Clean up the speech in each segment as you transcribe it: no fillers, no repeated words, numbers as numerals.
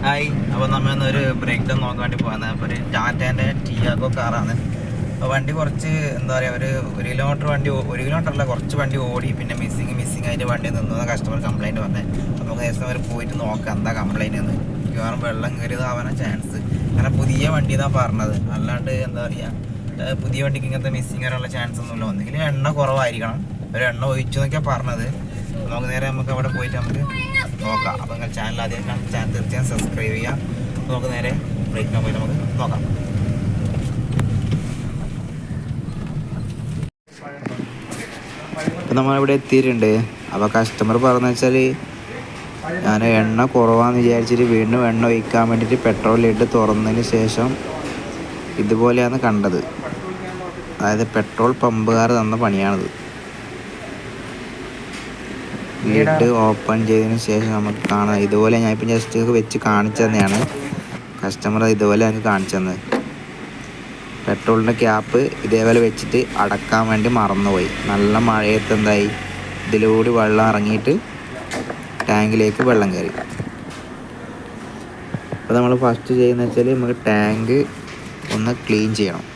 Hi. അപ്പോൾ നമ്മൊരു break down നോക്കാൻ വേണ്ടി പോകുന്നത്. അപ്പോൾ ഒരു ടാറ്റേൻ്റെ ടിയാഗോ കാറാണ്. അപ്പോൾ വണ്ടി കുറച്ച് എന്താ പറയുക, ഒരു കിലോമീറ്റർ വണ്ടി, 1 കിലോമീറ്റർ അല്ല, കുറച്ച് വണ്ടി ഓടി. പിന്നെ മിസ്സിങ് ആയിട്ട് വണ്ടി നിന്നത് കസ്റ്റമർ കംപ്ലയിൻറ്റ് പറഞ്ഞത്. അപ്പോൾ നമുക്ക് ദിവസം വരെ പോയിട്ട് നോക്കാം എന്താ കംപ്ലയിൻ്റ് എന്ന്. മിക്കവാറും വെള്ളം കയറിയതാവാനാണ് ചാൻസ്. കാരണം പുതിയ വണ്ടി എന്നാണ് പറഞ്ഞത്, അല്ലാണ്ട് എന്താ പറയുക, പുതിയ വണ്ടിക്ക് ഇങ്ങനത്തെ മിസ്സിങ് വരാനുള്ള ചാൻസ് ഒന്നുമില്ല. ഒന്നുകിൽ എണ്ണ കുറവായിരിക്കണം, ഒരു എണ്ണ ഒഴിച്ചു എന്നൊക്കെയാണ് പറഞ്ഞത്. നമുക്ക് അവിടെ പോയിട്ട് നമുക്ക് നോക്കാം. അപ്പോൾ നിങ്ങൾ ചാനൽ ആദ്യം കാണുന്ന ചാനൽ തീർച്ചയായും സബ്സ്ക്രൈബ് ചെയ്യാം. നമുക്ക് നേരെ ബ്രേക്കിന് പോയി നമുക്ക് നോക്കാം. ഇപ്പം നമ്മളിവിടെ എത്തിയിട്ടുണ്ട്. അപ്പോൾ കസ്റ്റമർ പറഞ്ഞു വെച്ചാൽ ഞാൻ എണ്ണ കുറവാന്ന് വിചാരിച്ചിട്ട് വീണ്ടും എണ്ണ ഒഴിക്കാൻ വേണ്ടിയിട്ട് പെട്രോൾ ലിഡ് തുറന്നതിന് ശേഷം ഇതുപോലെയാണ് കണ്ടത്. അതായത് പെട്രോൾ പമ്പുകാർ തന്ന പണിയാണിത്. ലിഡ് ഓപ്പൺ ചെയ്തതിന് ശേഷം നമുക്ക് കാണാം. ഇതുപോലെ ഞാൻ ഇപ്പം ജസ്റ്റ് വെച്ച് കാണിച്ചു തന്നെയാണ്. കസ്റ്റമർ ഇതുപോലെ എനിക്ക് കാണിച്ചു തന്നത്. പെട്രോളിൻ്റെ ക്യാപ്പ് ഇതേപോലെ വെച്ചിട്ട് അടക്കാൻ വേണ്ടി മറന്നുപോയി. നല്ല മഴയത്ത് എന്തായി, ഇതിലൂടെ വെള്ളം ഇറങ്ങിയിട്ട് ടാങ്കിലേക്ക് വെള്ളം കയറി. അപ്പോൾ നമ്മൾ ഫസ്റ്റ് ചെയ്യുന്നത് വെച്ചാൽ നമുക്ക് ടാങ്ക് ഒന്ന് ക്ലീൻ ചെയ്യണം.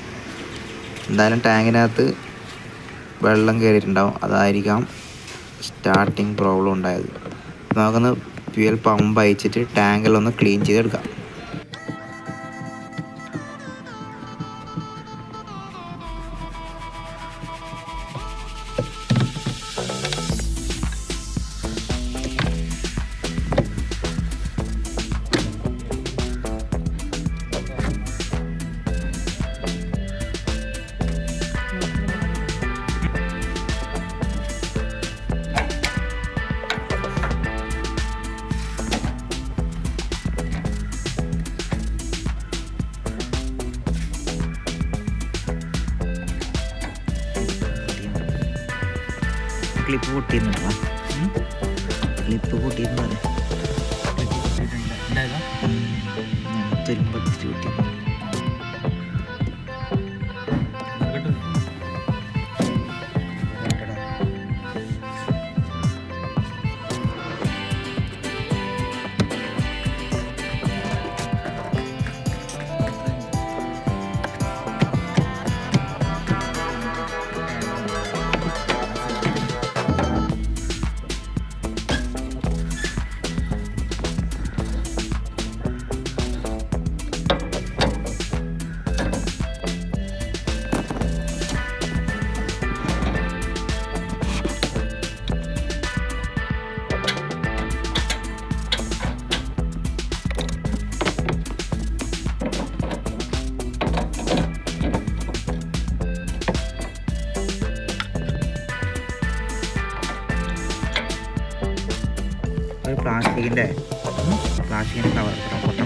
എന്തായാലും ടാങ്കിനകത്ത് വെള്ളം കയറിയിട്ടുണ്ടാവും, അതായിരിക്കാം സ്റ്റാർട്ടിങ് പ്രോബ്ലം ഉണ്ടായത്. നമുക്കൊന്ന് ഫ്യൂൽ പമ്പ് അയച്ചിട്ട് ടാങ്കിലൊന്ന് ക്ലീൻ ചെയ്തെടുക്കാം. ക്ലിപ്പ് പൊട്ടിയിരുന്നോ? ക്ലിപ്പ് പൊട്ടിയിരുന്നു. പൊട്ടി ഒരു പ്ലാസ്റ്റിക്കിൻ്റെ കവർ പൊട്ട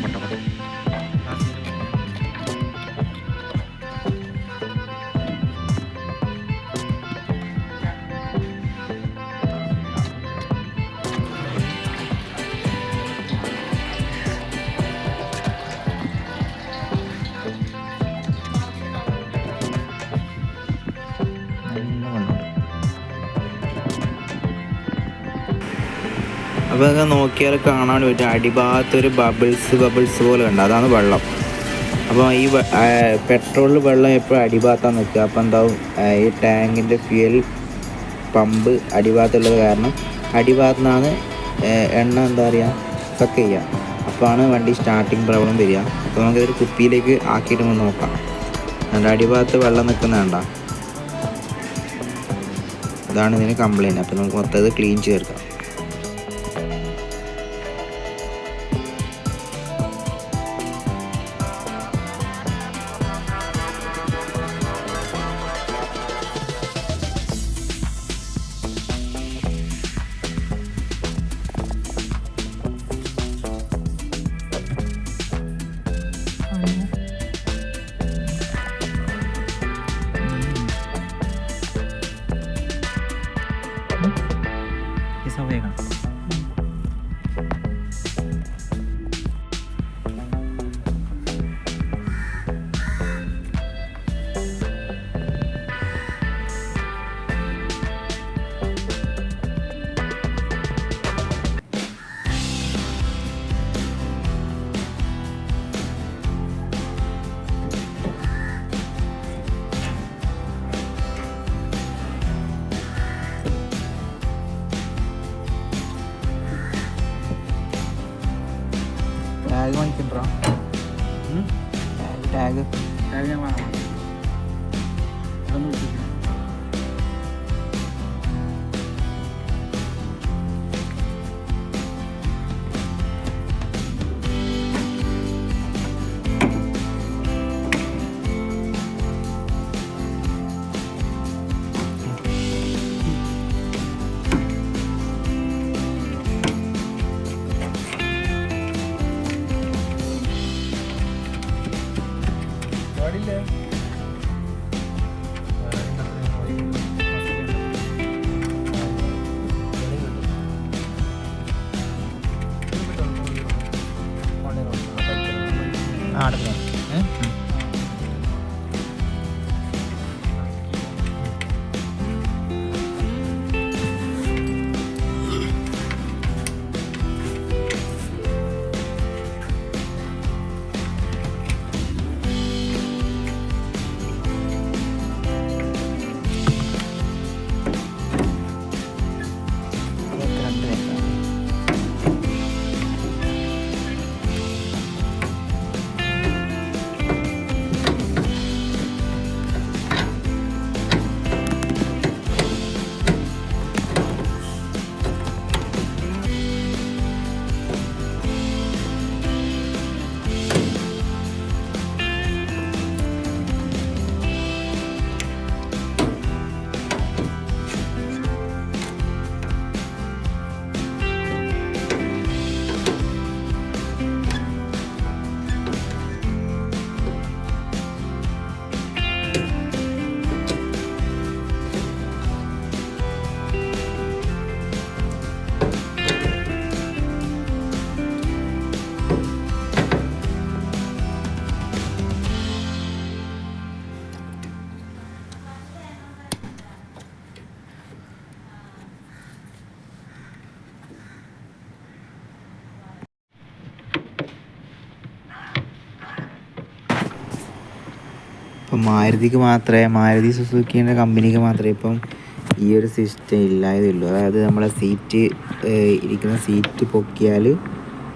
അപ്പോൾ നിങ്ങൾ നോക്കിയാൽ കാണാൻ പറ്റും, അടിഭാഗത്തൊരു ബബിൾസ് പോലെ ഉണ്ട്, അതാണ് വെള്ളം. അപ്പോൾ ഈ പെട്രോളിൽ വെള്ളം എപ്പോഴും അടിഭാഗത്താണ് നിൽക്കുക. അപ്പോൾ എന്താവും, ഈ ടാങ്കിൻ്റെ ഫ്യൂൽ പമ്പ് അടിഭാഗത്തുള്ളത് കാരണം അടിഭാഗത്തു നിന്നാണ് എണ്ണ എന്താ പറയുക സക്ക് ചെയ്യുക. അപ്പോഴാണ് വണ്ടി സ്റ്റാർട്ടിങ് പ്രോബ്ലം വരിക. അപ്പോൾ നമുക്കിതൊരു കുപ്പിയിലേക്ക് ആക്കിയിട്ട് നമുക്ക് നോക്കാം. അതിൻ്റെ അടിഭാഗത്ത് വെള്ളം നിൽക്കുന്നതുണ്ട, ഇതാണ് ഇതിന് കംപ്ലയിൻറ്റ്. അപ്പോൾ നമുക്ക് മൊത്തം ക്ലീൻ ചേർക്കാം. ടാഗ് വാങ്ങിക്കണ്ടാ? ടാഗ് ഞാൻ വേണം. അതൊന്നും വിളിച്ചില്ല. പാടില്ല. ഇപ്പം മാരുതി സുസുക്കിൻ്റെ കമ്പനിക്ക് മാത്രമേ ഇപ്പം ഈ ഒരു സിസ്റ്റം ഇല്ലായതുള്ളൂ. അതായത് നമ്മളെ സീറ്റ് ഇരിക്കുന്ന സീറ്റ് പൊക്കിയാൽ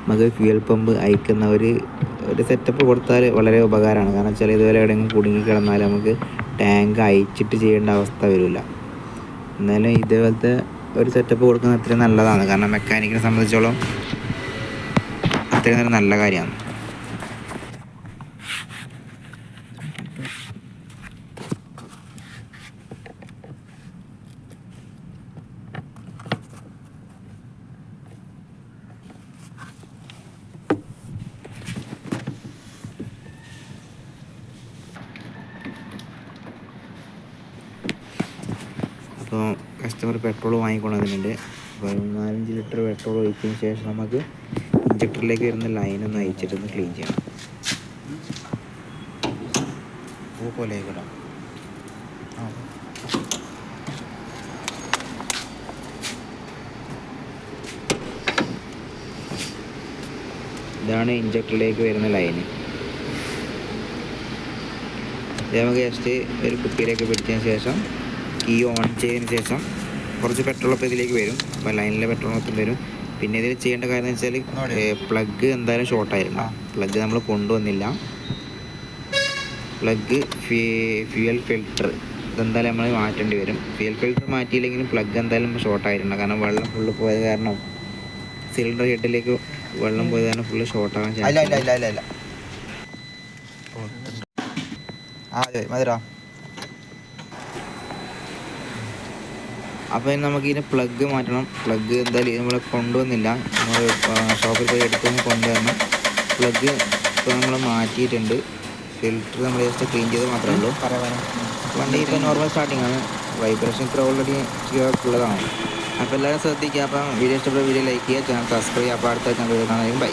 നമുക്ക് ഫ്യൂൽ പമ്പ് അയക്കുന്ന ഒരു സെറ്റപ്പ് കൊടുത്താൽ വളരെ ഉപകാരമാണ്. കാരണം വെച്ചാൽ ഇതുപോലെ എവിടെയെങ്കിലും കുടുങ്ങി കിടന്നാൽ നമുക്ക് ടാങ്ക് അയച്ചിട്ട് ചെയ്യേണ്ട അവസ്ഥ വരില്ല. എന്നാലും ഇതേപോലത്തെ ഒരു സെറ്റപ്പ് കൊടുക്കുന്നത് അത്രയും നല്ലതാണ്. കാരണം മെക്കാനിക്കിനെ സംബന്ധിച്ചോളം അത്രയും നല്ല കാര്യമാണ്. അപ്പോൾ കസ്റ്റമർ പെട്രോൾ വാങ്ങിക്കൊണ്ടതിനുണ്ട്. അപ്പോൾ 4-5 ലിറ്റർ പെട്രോൾ ഒഴിച്ചതിന് ശേഷം നമുക്ക് ഇഞ്ചക്ടറിലേക്ക് വരുന്ന ലൈനൊന്ന് അയച്ചിട്ടൊന്ന് ക്ലീൻ ചെയ്യണം. പോലെ ആയിക്കോട്ടെ. ഇതാണ് ഇഞ്ചക്ടറിലേക്ക് വരുന്ന ലൈന്. ഇത് നമുക്ക് ജസ്റ്റ് ഒരു കുപ്പിയിലേക്ക് പിടിച്ചതിന് ശേഷം കീ ഓൺ ചെയ്തതിന് ശേഷം കുറച്ച് പെട്രോളൊക്കെ ഇതിലേക്ക് വരും. അപ്പോൾ ലൈനിലെ പെട്രോൾ മൊത്തം വരും. പിന്നെ ഇതിൽ ചെയ്യേണ്ട കാര്യം എന്ന് വെച്ചാൽ പ്ലഗ് എന്തായാലും ഷോർട്ടായിട്ടുണ്ടാവും. പ്ലഗ് നമ്മൾ കൊണ്ടുവന്നില്ല. പ്ലഗ് ഫ്യൂൽ ഫിൽറ്റർ ഇതെന്തായാലും നമ്മൾ മാറ്റേണ്ടി വരും. ഫ്യൂൽ ഫിൽറ്റർ മാറ്റിയില്ലെങ്കിലും പ്ലഗ് എന്തായാലും ഷോർട്ടായിട്ടുണ്ടാവും. കാരണം വെള്ളം ഫുള്ള് പോയത് കാരണം സിലിണ്ടർ ഹെഡിലേക്ക് വെള്ളം പോയത് കാരണം ഫുള്ള് ഷോർട്ടാകാൻ ചാൻസ്. അപ്പോൾ നമുക്ക് ഇതിന് പ്ലഗ് മാറ്റണം. പ്ലഗ് എന്തായാലും നമ്മൾ കൊണ്ടുവന്നില്ല. നമ്മൾ ഷോപ്പിൽ പോയി എടുത്തൊന്ന് കൊണ്ടുവരണം. പ്ലഗ് ഇപ്പോൾ നമ്മൾ മാറ്റിയിട്ടുണ്ട്. ഫിൽറ്റർ നമ്മൾ ജസ്റ്റ് ക്ലീൻ ചെയ്ത് മാത്രമേ ഉള്ളൂ. വണ്ടി ഇപ്പോൾ നോർമൽ സ്റ്റാർട്ടിംഗ് ആണ്. വൈബ്രേഷൻ ഇപ്പോൾ ഓൾറെഡി ഉള്ളതാണ്. അപ്പോൾ എല്ലാവരും ശ്രദ്ധിക്കുക. അപ്പം വീഡിയോ ഇഷ്ടപ്പെട്ട വീഡിയോ ലൈക്ക് ചെയ്യുക, ചാനൽ സബ്സ്ക്രൈബ് ചെയ്യുക. അപ്പോൾ അടുത്ത വീഡിയോ കാണാൻ ബൈ.